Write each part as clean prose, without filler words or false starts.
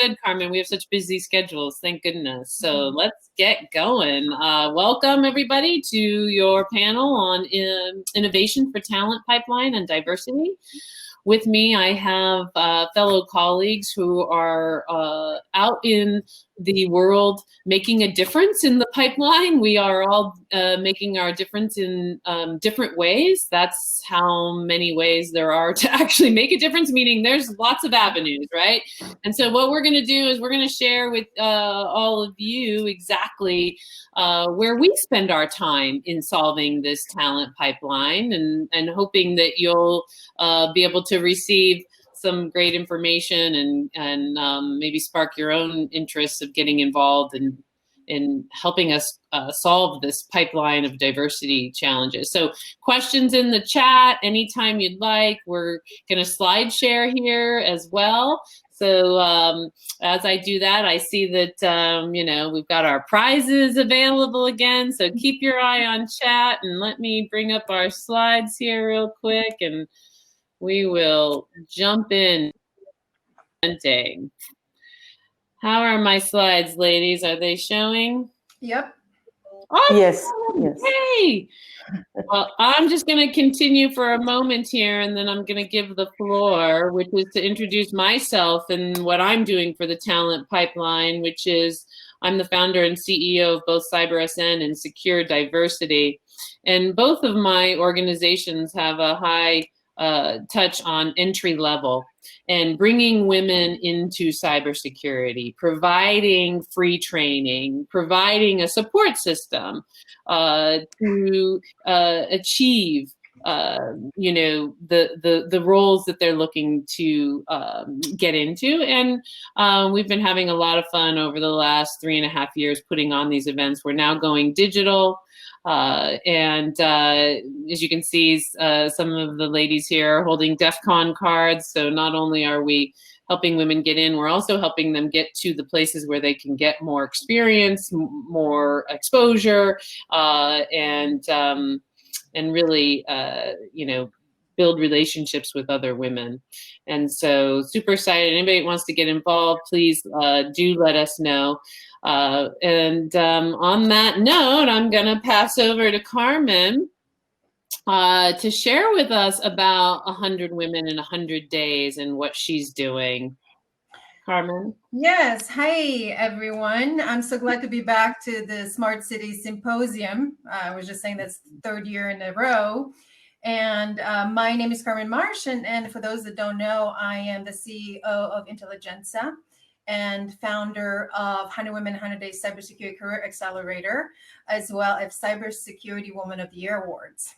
said, Carmen, we have such busy schedules. Thank goodness. So let's get going. Welcome, everybody, to your panel on Innovation for Talent Pipeline and Diversity. With me, I have fellow colleagues who are out in the world making a difference in the pipeline. We are all making our difference in different ways. That's how many ways there are to actually make a difference, meaning there's lots of avenues, right? And so what we're going to do is we're going to share with all of you exactly where we spend our time in solving this talent pipeline, and hoping that you'll be able to receive some great information and maybe spark your own interests of getting involved in helping us solve this pipeline of diversity challenges. So questions in the chat anytime you'd like. We're going to slide share here as well. So as I do that, I see that, you know, we've got our prizes available again. So keep your eye on chat, and let me bring up our slides here real quick, and we will jump in. How are my slides, ladies? Are they showing? Yep. Awesome. Yes. Yes. Hey. Well, I'm just going to continue for a moment here, and then I'm going to give the floor, which is to introduce myself and what I'm doing for the talent pipeline, which is I'm the founder and CEO of both CyberSN and Secure Diversity. And both of my organizations have a high touch on entry level and bringing women into cybersecurity, providing free training, providing a support system to achieve you know, the roles that they're looking to get into. And we've been having a lot of fun over the last 3.5 years putting on these events. We're now going digital. And as you can see, some of the ladies here are holding DEF CON cards. So not only are we helping women get in, we're also helping them get to the places where they can get more experience, more exposure, and really, you know, build relationships with other women. And so super excited. Anybody who wants to get involved, please do let us know. And on that note, I'm going to pass over to Carmen to share with us about 100 Women in 100 Days and what she's doing. Carmen? Yes. Hi, everyone. I'm so glad to be back to the Smart Cities Symposium. I was just saying that's the third year in a row. And my name is Carmen Marsh. And for those that don't know, I am the CEO of Intelligenza and founder of 100 Women, 100 Days Cybersecurity Career Accelerator, as well as Cybersecurity Woman of the Year Awards.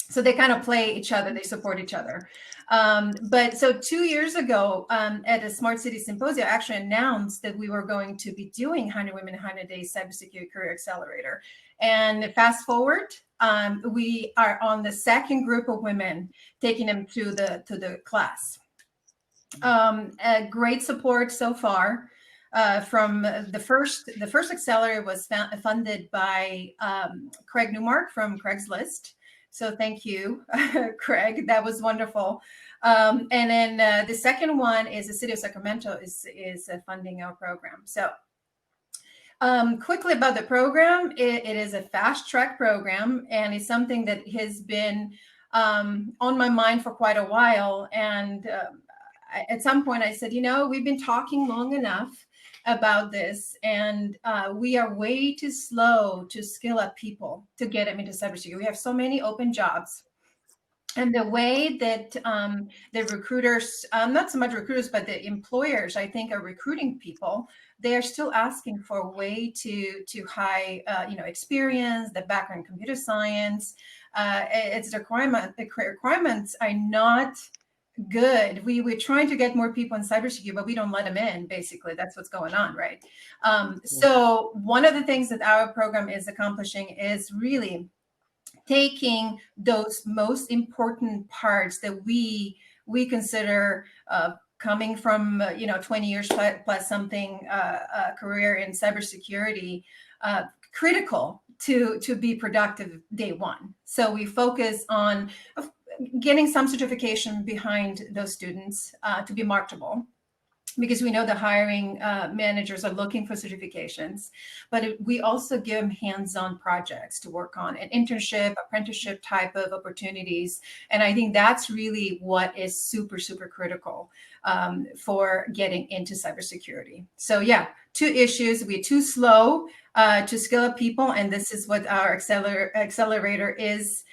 So they kind of play each other, they support each other. But so 2 years ago at a Smart City Symposium, I actually announced that we were going to be doing 100 Women, 100 Days Cybersecurity Career Accelerator. And fast forward, we are on the second group of women taking them to the class. A great support so far. From the first accelerator was funded by Craig Newmark from Craigslist. So thank you, Craig. That was wonderful. And then the second one is the City of Sacramento is funding our program. So quickly about the program, it is a fast track program, and it's something that has been on my mind for quite a while. And at some point I said, you know, we've been talking long enough about this, and we are way too slow to skill up people to get them into cybersecurity. We have so many open jobs, and the way that the recruiters, not so much recruiters, but the employers, I think, are recruiting people, they are still asking for way too high, you know, experience, the background in computer science. It's the requirements are not good. We're trying to get more people in cybersecurity, but we don't let them in. Basically, that's what's going on, right? So one of the things that our program is accomplishing is really taking those most important parts that we consider coming from 20 years plus something career in cybersecurity, critical to be productive day one. So we focus on getting some certification behind those students to be marketable. because we know the hiring managers are looking for certifications, but we also give them hands-on projects to work on, an internship, apprenticeship type of opportunities. And I think that's really what is super, super critical for getting into cybersecurity. So yeah, two issues. We're too slow to skill up people, and this is what our accelerator is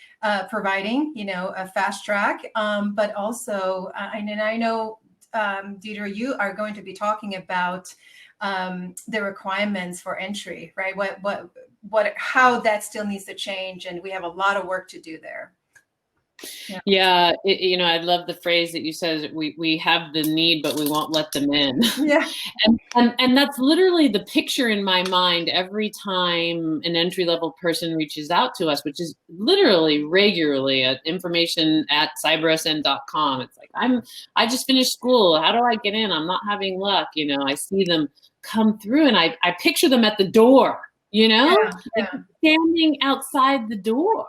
providing, a fast track, but also, and I know, Deirdre, you are going to be talking about the requirements for entry, right? How that still needs to change, and we have a lot of work to do there. Yeah, I love the phrase that you said. We have the need, but we won't let them in. Yeah, and that's literally the picture in my mind every time an entry-level person reaches out to us, which is literally regularly at information@cybersn.com. It's like, I just finished school. How do I get in? I'm not having luck. I see them come through, and I picture them at the door. Like standing outside the door.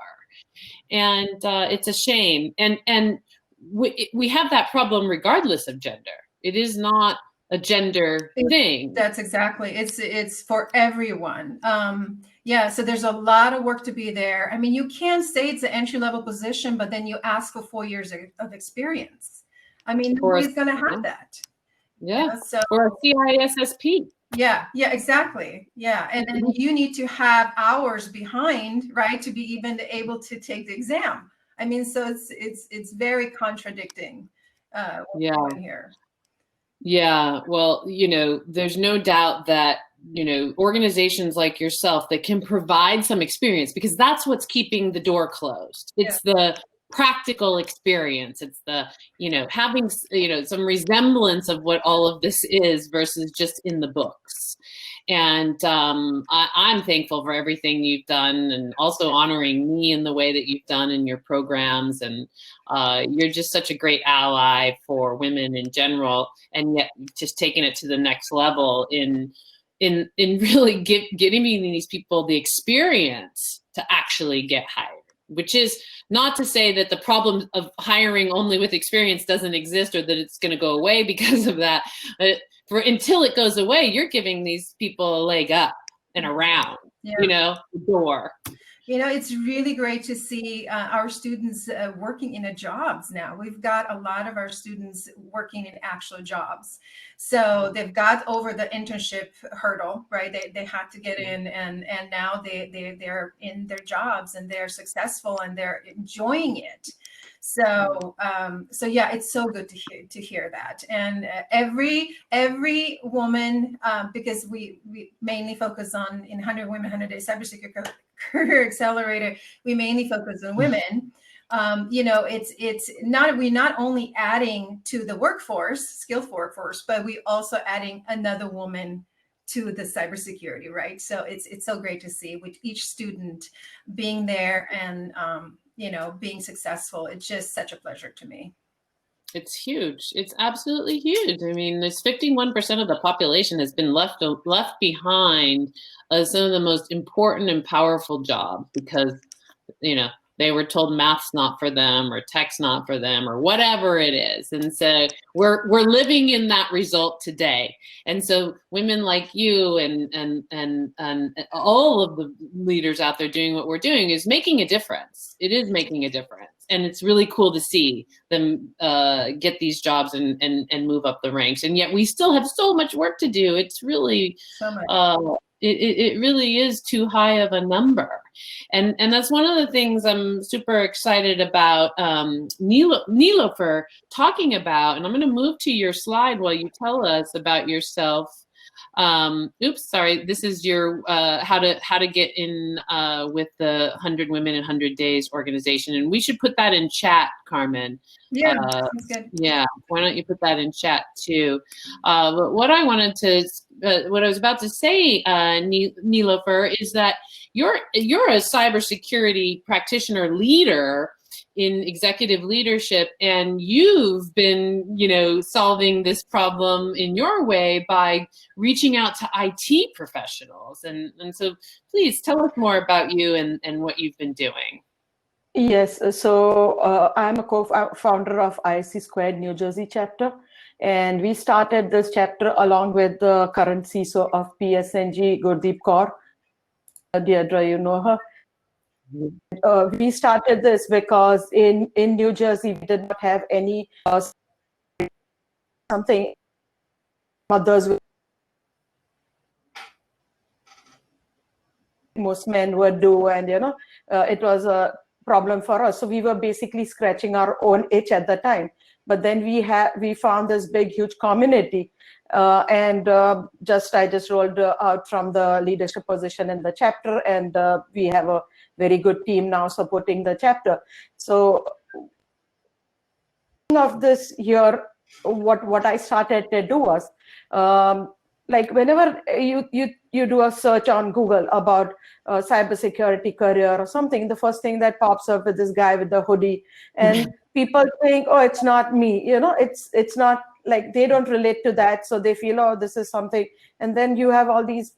And it's a shame. And we have that problem regardless of gender. It is not a gender thing. That's exactly. It's for everyone. Yeah, so there's a lot of work to be there. I mean, you can say it's an entry-level position, but then you ask for 4 years of experience. I mean, nobody's going to have that. Yeah, or a CISSP. Yeah, exactly. Yeah, and then you need to have hours behind, right, to be even able to take the exam. I mean, so it's very contradicting. Here. Yeah, well, there's no doubt that organizations like yourself that can provide some experience, because that's what's keeping the door closed. It's the practical experience. It's the, having, some resemblance of what all of this is versus just in the books. And I'm thankful for everything you've done, and also honoring me in the way that you've done in your programs. And you're just such a great ally for women in general, and yet just taking it to the next level in really giving these people the experience to actually get hired. Which is not to say that the problem of hiring only with experience doesn't exist, or that it's going to go away because of that. But until it goes away, you're giving these people a leg up and around, the door. It's really great to see our students working in jobs now. We've got a lot of our students working in actual jobs. So they've got over the internship hurdle, right? They had to get in, and now they're in their jobs, and they're successful, and they're enjoying it. So yeah, it's so good to hear that. And every woman, because we mainly focus on in 100 Women, 100 Days Cybersecurity Career Accelerator, we mainly focus on women. It's not, we're not only adding to the workforce, skilled workforce, but we also adding another woman to the cybersecurity, right? So it's so great to see with each student being there and being successful. It's just such a pleasure to me. It's huge. It's absolutely huge. I mean, there's 51% of the population has been left behind some of the most important and powerful jobs because, they were told math's not for them, or tech's not for them, or whatever it is. And so we're living in that result today. And so women like you and all of the leaders out there doing what we're doing is making a difference. It is making a difference. And it's really cool to see them get these jobs and move up the ranks. And yet we still have so much work to do. It's really, so much. It really is too high of a number. And that's one of the things I'm super excited about Nilofer talking about. And I'm going to move to your slide while you tell us about yourself. Oops, sorry. This is your how to get in with the 100 Women in 100 Days organization, and we should put that in chat, Carmen. Yeah, that's good. Yeah, why don't you put that in chat too? But what I was about to say, Nilofer, is that you're a cybersecurity practitioner leader in executive leadership, and you've been, solving this problem in your way by reaching out to IT professionals. And so please tell us more about you and what you've been doing. Yes, so I'm a co-founder of ISC Squared New Jersey chapter, And we started this chapter along with the current CISO of PSNG, Gurdeep Kaur. Deirdre, you know her. We started this because in New Jersey, we did not have any something mothers most men would do, and it was a problem for us. So we were basically scratching our own itch at the time. But then we found this big, huge community, and I just rolled out from the leadership position in the chapter, and we have a very good team now supporting the chapter. So of this here, what I started to do was, like whenever you do a search on Google about cybersecurity career or something, the first thing that pops up is this guy with the hoodie, and people think, oh, it's not me. It's not, like, they don't relate to that, so they feel, oh, this is something. And then you have all these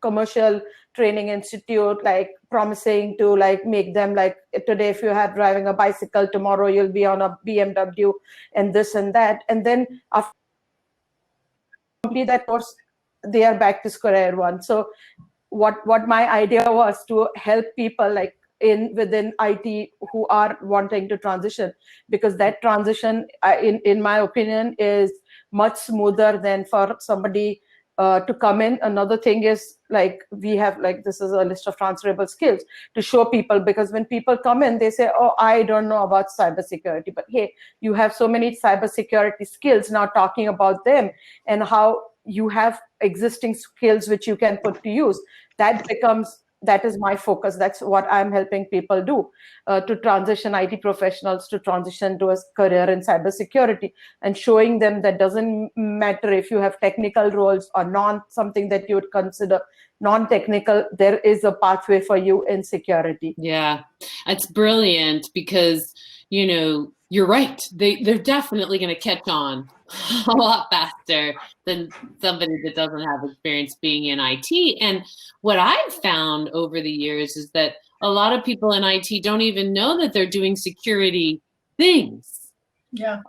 commercial training institute like promising to like make them like, today if you are driving a bicycle, tomorrow you'll be on a BMW and this and that. And then after complete that course, they are back to square one. So what my idea was to help people like within IT who are wanting to transition, because that transition, in my opinion, is much smoother than for somebody to come in. Another thing is, like, we have, like, this is a list of transferable skills to show people, because when people come in, they say, oh, I don't know about cybersecurity, but hey, you have so many cybersecurity skills. Now talking about them and how you have existing skills which you can put to use, that is my focus. That's what I'm helping people do, to transition IT professionals to transition to a career in cybersecurity, and showing them that doesn't matter if you have technical roles or something that you would consider non-technical, there is a pathway for you in security. Yeah, it's brilliant, because, you're right. They're definitely going to catch on a lot faster than somebody that doesn't have experience being in IT. And what I've found over the years is that a lot of people in IT don't even know that they're doing security things. Yeah.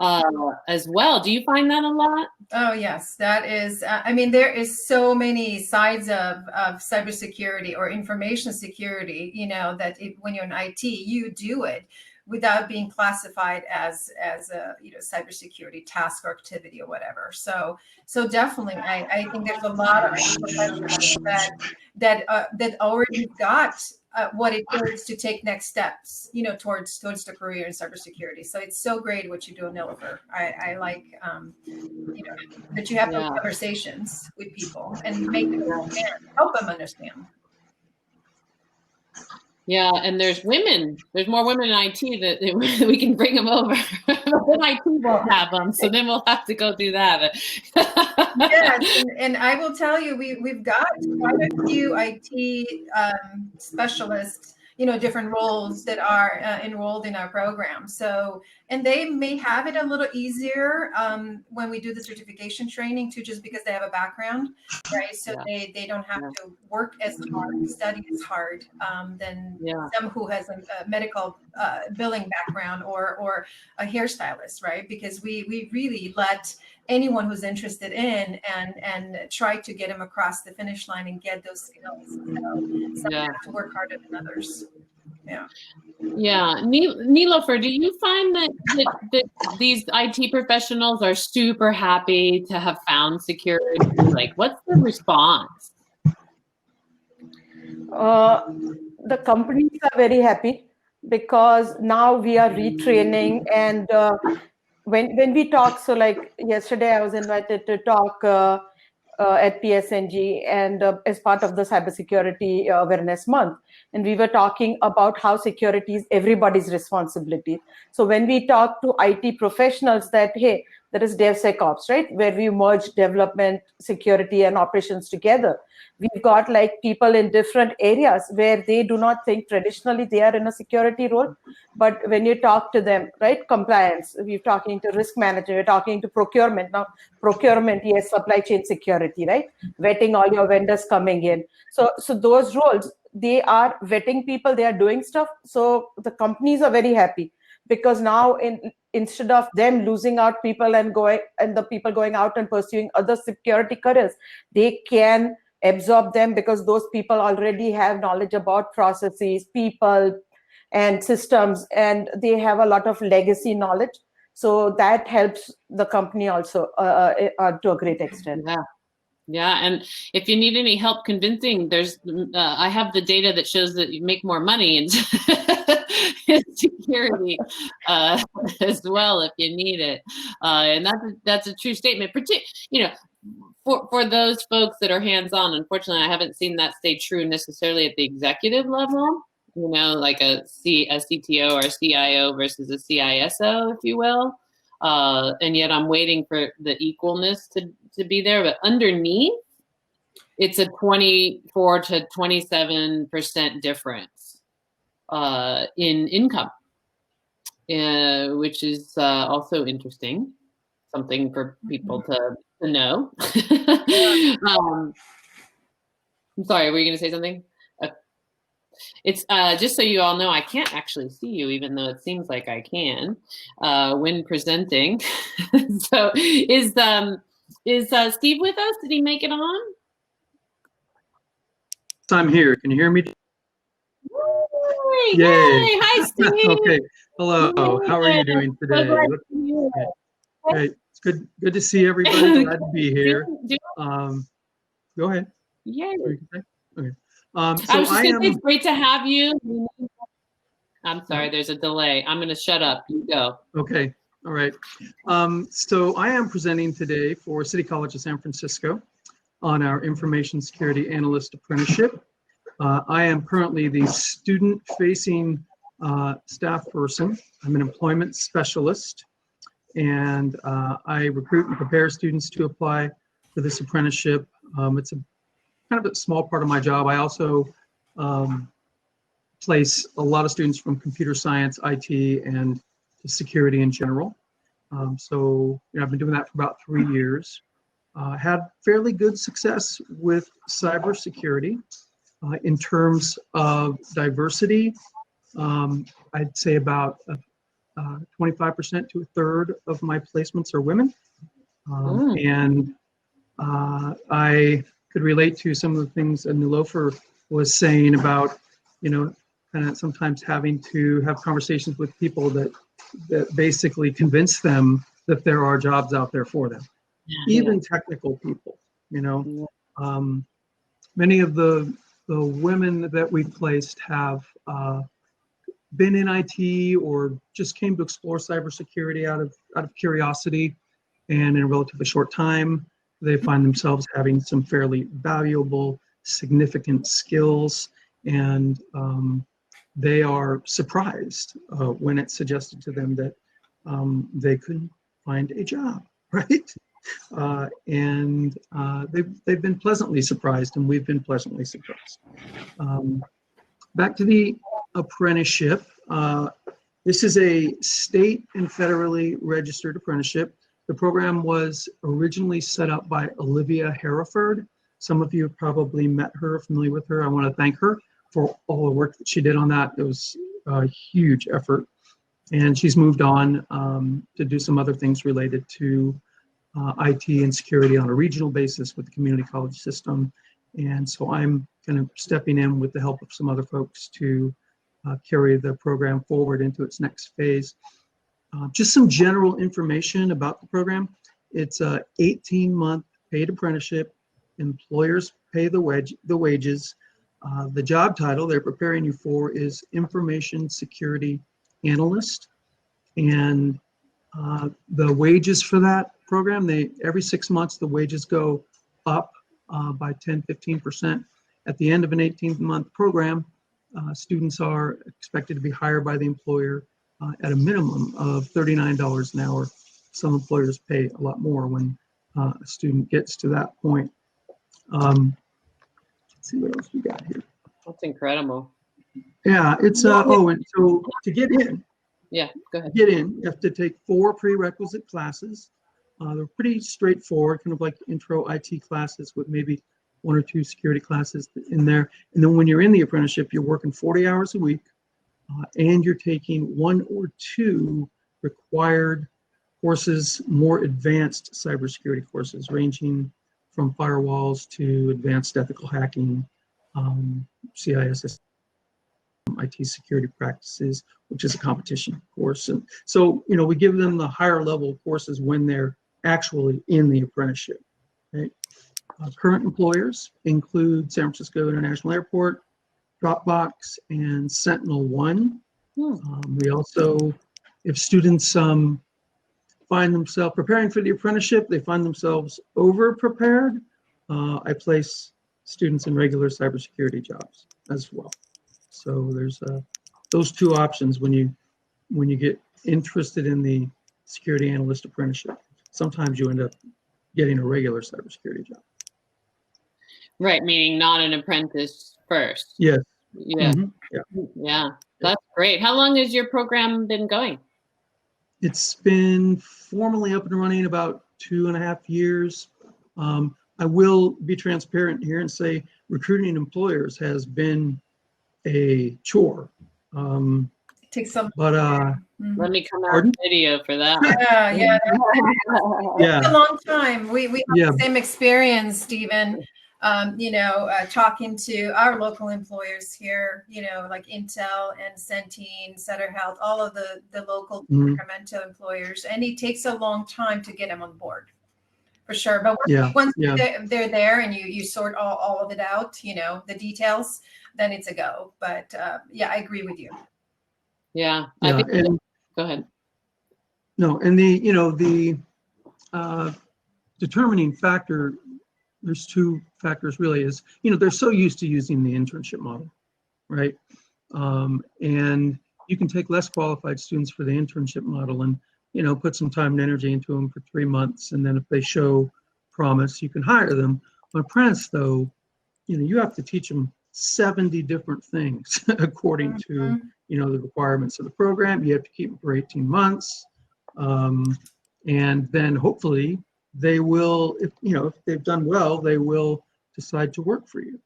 As well. Do you find that a lot? Oh, yes. That is, there is so many sides of cybersecurity or information security, that when you're in IT, you do it without being classified as a cybersecurity task or activity or whatever. So definitely, I think there's a lot of professionals that already got what it takes to take next steps, towards the career in cybersecurity. So it's so great what you do, Nilofer. I like, that you have those conversations with people and make them understand, help them understand. Yeah, and there's more women in IT that we can bring them over. But then IT won't have them, so then we'll have to go through that. Yes, and I will tell you, we've got quite a few IT specialists, different roles that are enrolled in our program. So, and they may have it a little easier when we do the certification training too, just because they have a background, right? So they don't have to work as hard, study as hard than some who has a medical billing background or a hairstylist, right? Because we really let anyone who's interested in and try to get them across the finish line and get those skills. So some have to work harder than others. Yeah. Nilofer, do you find that these IT professionals are super happy to have found security? Like, what's the response? The companies are very happy, because now we are retraining, and when we talk, so like yesterday I was invited to talk at PSNG, and as part of the Cybersecurity Awareness Month, and we were talking about how security is everybody's responsibility. So when we talk to IT professionals that, hey, there is DevSecOps, right, where we merge development, security, and operations together. We've got like people in different areas where they do not think traditionally they are in a security role. But when you talk to them, right, compliance, we're talking to risk manager, we're talking to procurement. Now, procurement, yes, supply chain security, right? Vetting all your vendors coming in. So those roles, they are vetting people, they are doing stuff. So the companies are very happy. because now instead of them losing out people and the people going out and pursuing other security careers, they can absorb them because those people already have knowledge about processes, people, and systems, and they have a lot of legacy knowledge. So that helps the company also to a great extent. Yeah. Yeah, and if you need any help convincing, there's I have the data that shows that you make more money in, in security as well if you need it, and that's a true statement. You know, for those folks that are hands-on, unfortunately, I haven't seen that stay true necessarily at the executive level. You know, like a CTO or a CIO versus a CISO, if you will. And yet I'm waiting for the equalness to be there. But underneath, it's a 24 to 27% difference in income, which is also interesting. Something for people to know. I'm sorry, were you going to say something? It's just so you all know, I can't actually see you, even though it seems like I can when presenting. So is Steve with us? Did he make it on? I'm here. Can you hear me? Yay! Yay. Hi, Steve. Okay. Hello. How are you doing today? So glad to see you. Great. It's good to see everybody. Glad to be here. Go ahead. Yay. Okay. I was just going to say, it's great to have you. I'm sorry, there's a delay. I'm going to shut up. You go. Okay. All right. So I am presenting today for City College of San Francisco on our Information Security Analyst Apprenticeship. I am currently the student-facing staff person. I'm an employment specialist, and I recruit and prepare students to apply for this apprenticeship. It's a kind of a small part of my job. I also place a lot of students from computer science, IT, and security in general. So I've been doing that for about 3 years. Had fairly good success with cybersecurity. In terms of diversity, I'd say about 25% to a third of my placements are women. And I could relate to some of the things that Nilofer was saying about, kind of sometimes having to have conversations with people that basically convince them that there are jobs out there for them, even technical people. Many of the women that we've placed have been in IT or just came to explore cybersecurity out of curiosity, and in a relatively short time, they find themselves having some fairly valuable, significant skills, and they are surprised when it's suggested to them that they couldn't find a job, right? And they've been pleasantly surprised, and we've been pleasantly surprised. Back to the apprenticeship. This is a state and federally registered apprenticeship. The program was originally set up by Olivia Hereford. Some of you have probably met her, familiar with her. I want to thank her for all the work that she did on that. It was a huge effort. And she's moved on to do some other things related to IT and security on a regional basis with the community college system. And so I'm kind of stepping in with the help of some other folks to carry the program forward into its next phase. Just some general information about the program. It's a 18-month paid apprenticeship. Employers pay the wages. The job title they're preparing you for is Information Security Analyst. And the wages for that program, every 6 months, the wages go up by 10-15%. At the end of an 18-month program, students are expected to be hired by the employer at a minimum of $39 an hour. Some employers pay a lot more when a student gets to that point. Let's see what else we got here. That's incredible. Yeah, it's and so to get in, yeah, go ahead. Get in, you have to take 4 prerequisite classes. They're pretty straightforward, kind of like intro IT classes with maybe 1 or 2 security classes in there. And then when you're in the apprenticeship, you're working 40 hours a week. and you're taking 1 or 2 required courses, more advanced cybersecurity courses, ranging from firewalls to advanced ethical hacking, CISS, IT security practices, which is a competition course. And so, we give them the higher level courses when they're actually in the apprenticeship. Right? Current employers include San Francisco International Airport, Dropbox, and SentinelOne. We also, if students find themselves preparing for the apprenticeship, they find themselves over-prepared, I place students in regular cybersecurity jobs as well. So there's those 2 options when you get interested in the security analyst apprenticeship. Sometimes you end up getting a regular cybersecurity job. Right, meaning not an apprentice first. Yes. Yeah. Mm-hmm. Yeah, that's great. How long has your program been going? It's been formally up and running about 2.5 years. I will be transparent here and say recruiting employers has been a chore. It takes some. But Let me come out Pardon? video for that. Yeah, yeah, it's a long time. We have Yeah. the same experience, Stephen. Talking to our local employers here, like Intel and Centene, Sutter Health, all of the local Mhm. Sacramento employers, and it takes a long time to get them on board, for sure. But Yeah, once yeah. they're there and you sort all of it out, the details, then it's a go. But I agree with you. Yeah, I Yeah, think. and Go ahead. no, and the determining factor, there's 2 factors really, is they're so used to using the internship model, right? And you can take less qualified students for the internship model and put some time and energy into them for 3 months, and then if they show promise, you can hire them. On apprentice, though, you have to teach them 70 different things according to the requirements of the program. You have to keep them for 18 months, and then hopefully they will, if they've done well, they will decide to work for you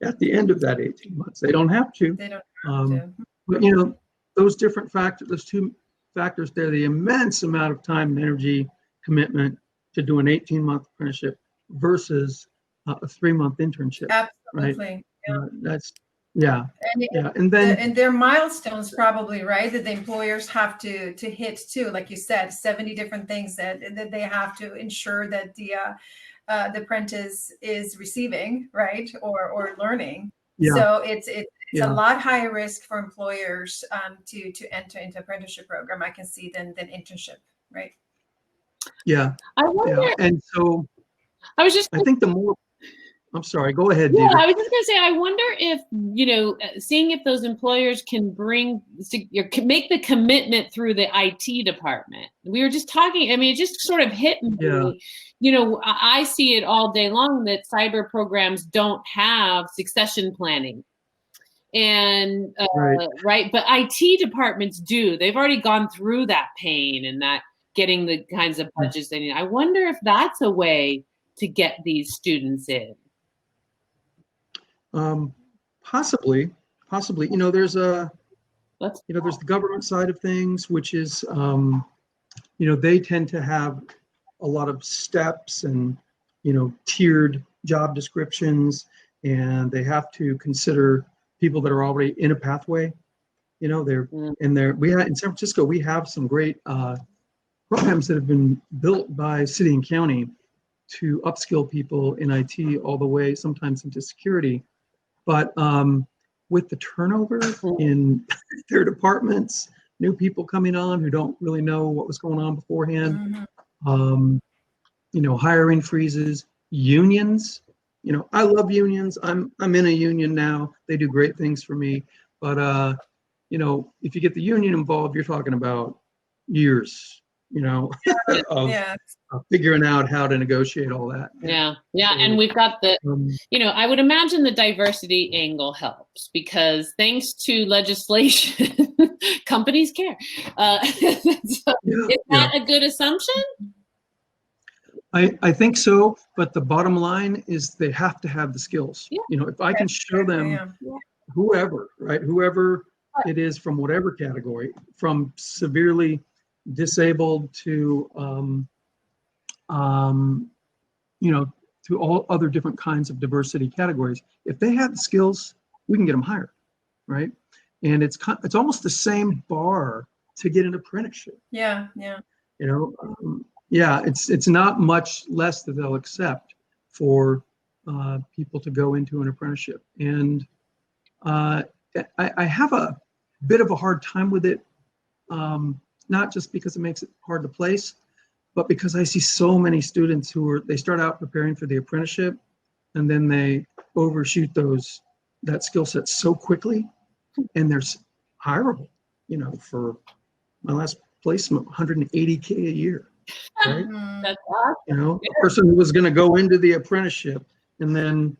at the end of that 18 months. They don't have to. They don't have to. But those different factors, those 2 factors there, the immense amount of time and energy commitment to do an 18-month apprenticeship versus a 3-month internship. Absolutely. Right? That's yeah. And Yeah, and then and there are milestones probably, right, that the employers have to hit too, like you said, 70 different things that they have to ensure that the apprentice is receiving, right, or learning. Yeah. So it's Yeah. a lot higher risk for employers to enter into apprenticeship program, I can see, than internship, right? yeah, I wonder. yeah, and so I was just. I think the more. I'm sorry. Go ahead, Yeah, Deidre. I was just going to say, I wonder if, seeing if those employers can make the commitment through the IT department. We were just talking, it just sort of hit me. Yeah. I see it all day long that cyber programs don't have succession planning. And, right. But IT departments do. They've already gone through that pain and that getting the kinds of budgets they need. I wonder if that's a way to get these students in. Possibly. There's there's the government side of things, which is, they tend to have a lot of steps and, tiered job descriptions, and they have to consider people that are already in a pathway. We have in San Francisco, we have some great programs that have been built by city and county to upskill people in IT all the way, sometimes into security. But with the turnover in their departments, new people coming on who don't really know what was going on beforehand, hiring freezes, unions. I love unions. I'm in a union now. They do great things for me. But if you get the union involved, you're talking about years, of figuring out how to negotiate all that. Yeah. And we've got the, I would imagine the diversity angle helps because thanks to legislation, companies care. Is that a good assumption? I think so, but the bottom line is they have to have the skills. Yeah. If I can show them whoever it is from whatever category, from severely disabled to, to all other different kinds of diversity categories. If they have the skills, we can get them hired, right? And it's almost the same bar to get an apprenticeship. Yeah. It's not much less that they'll accept for people to go into an apprenticeship. And I have a bit of a hard time with it, not just because it makes it hard to place, but because I see so many students they start out preparing for the apprenticeship and then they overshoot that skill set so quickly, and they're hireable, for my last placement, $180K a year, right? That's awesome. A person who was going to go into the apprenticeship and then,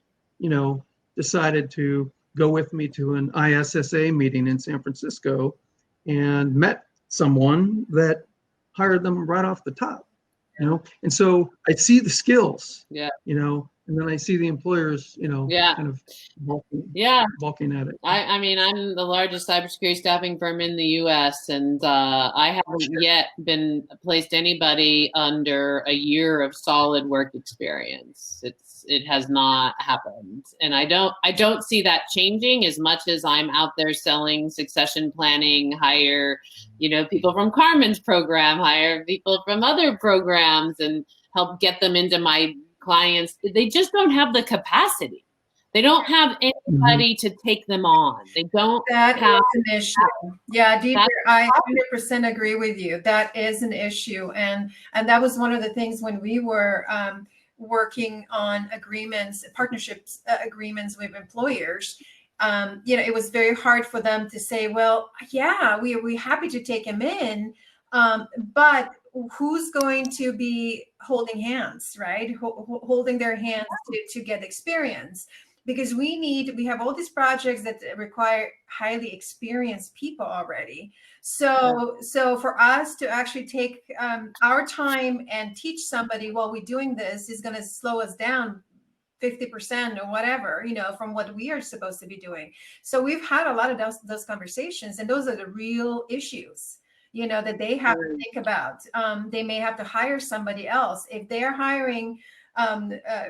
decided to go with me to an ISSA meeting in San Francisco and met someone that hired them right off the top, And so I see the skills, and then I see the employers, kind of balking at it. I mean, I'm the largest cybersecurity staffing firm in the U.S., and I haven't yet been placed anybody under a year of solid work experience. It has not happened, and I don't see that changing as much as I'm out there selling succession planning, hire, people from Carmen's program, hire people from other programs, and help get them into my clients. They just don't have the capacity. They don't have anybody to take them on. They don't That have is an issue. Yeah, Deeper, I 100% agree with you. That is an issue. And that was one of the things when we were working on partnerships agreements with employers. It was very hard for them to say, well, yeah, we're happy to take him in, but who's going to be holding hands, right? Holding their hands to get experience. Because we have all these projects that require highly experienced people already. So for us to actually take our time and teach somebody while we're doing this is going to slow us down 50% or whatever, from what we are supposed to be doing. So we've had a lot of those conversations, and those are the real issues, that they have to think about. They may have to hire somebody else. If they're hiring,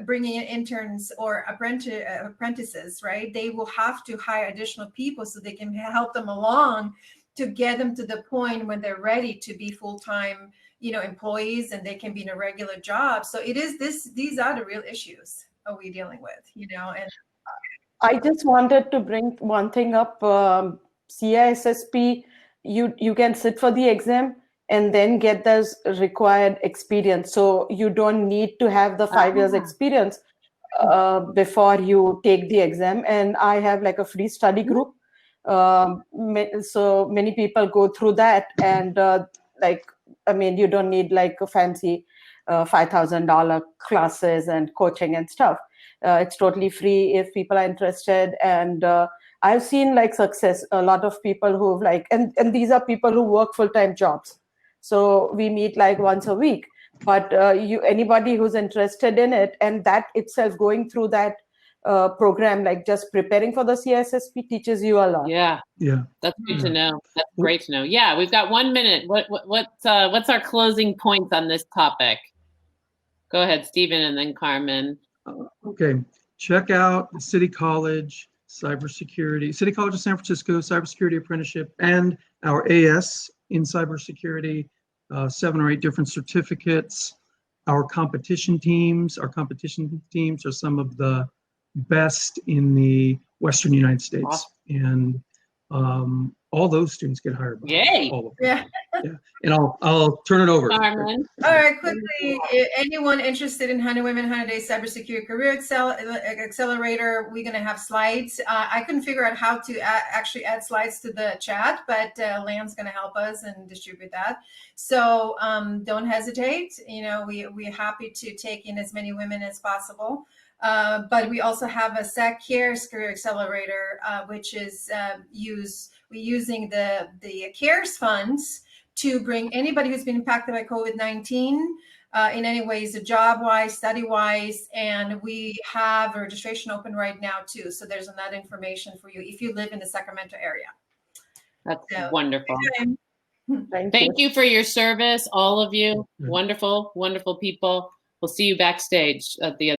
bringing in interns or apprentices, right? They will have to hire additional people so they can help them along to get them to the point when they're ready to be full-time, employees, and they can be in a regular job. So these are the real issues that we're dealing with, and I just wanted to bring one thing up. CISSP, you can sit for the exam and then get those required experience. So you don't need to have the 5 years experience before you take the exam. And I have like a free study group. So many people go through that, and you don't need like a fancy $5,000 classes and coaching and stuff. It's totally free if people are interested. And I've seen like success, a lot of people who've and these are people who work full-time jobs. So we meet like once a week, but anybody who's interested in it, and that itself, going through that program, like just preparing for the CISSP, teaches you a lot. Yeah. That's good to know. That's great to know. Yeah, we've got 1 minute. What's our closing points on this topic? Go ahead, Stephen, and then Carmen. Okay, check out the City College Cybersecurity, City College of San Francisco Cybersecurity Apprenticeship, and our AS in cybersecurity, 7 or 8 different certificates. Our competition teams are some of the best in the Western United States. Awesome. And all those students get hired. Yay! All of them. Yeah. And I'll turn it over. Carmen. All right, quickly, anyone interested in 100 Women, 100 Days Cybersecurity Career Accelerator, we're going to have slides. I couldn't figure out how to actually add slides to the chat, but Lan's going to help us and distribute that. So don't hesitate. We're happy to take in as many women as possible. But we also have a SAC CARES Career Accelerator, which is we're using the CARES funds to bring anybody who's been impacted by COVID-19 in any ways, job-wise, study-wise, and we have a registration open right now too. So there's another information for you if you live in the Sacramento area. That's So, wonderful. Thank you. You for your service, all of you. Yeah. Wonderful, wonderful people. We'll see you backstage at the